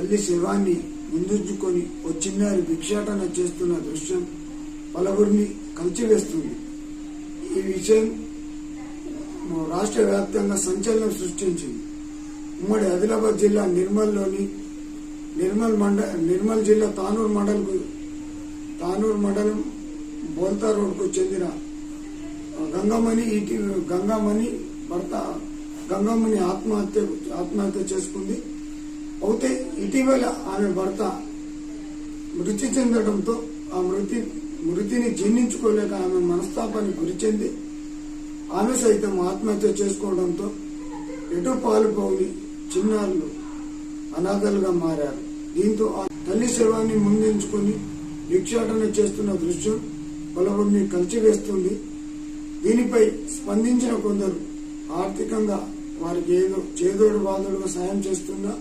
తల్లి శవాన్ని ముందుంచుకొని ఓ చిన్నారి భిక్షాటన చేస్తున్న దృశ్యం పలువురిని కలిచివేస్తుంది. ఈ విషయం రాష్ట్ర వ్యాప్తంగా సంచలనం సృష్టించింది. ఉమ్మడి ఆదిలాబాద్ జిల్లా నిర్మల్ జిల్లా తానూరు మండలం బోల్తా రోడ్కు చెందిన గంగమ్మని ఆత్మహత్య చేసుకుంది. అయితే ఇటీవల ఆమె భర్త మృతి చెందడంతో ఆ మృతిని జీర్ణించుకోలేక ఆమె మనస్తాపానికి గురి చెంది ఆమె సైతం ఆత్మహత్య చేసుకోవడంతో ఎటు పాలుపోని చిన్నారులు అనాథలుగా మారారు. దీంతో ఆ తల్లి శవాన్ని ముందుంచుకొని భిక్షాటన చేస్తున్న దృశ్యం పలువురిని కలిచివేస్తుంది. దీనిపై స్పందించిన కొందరు ఆర్థికంగా వారికి ఏదో చేదోడు బాదోడుగా సాయం చేస్తున్నా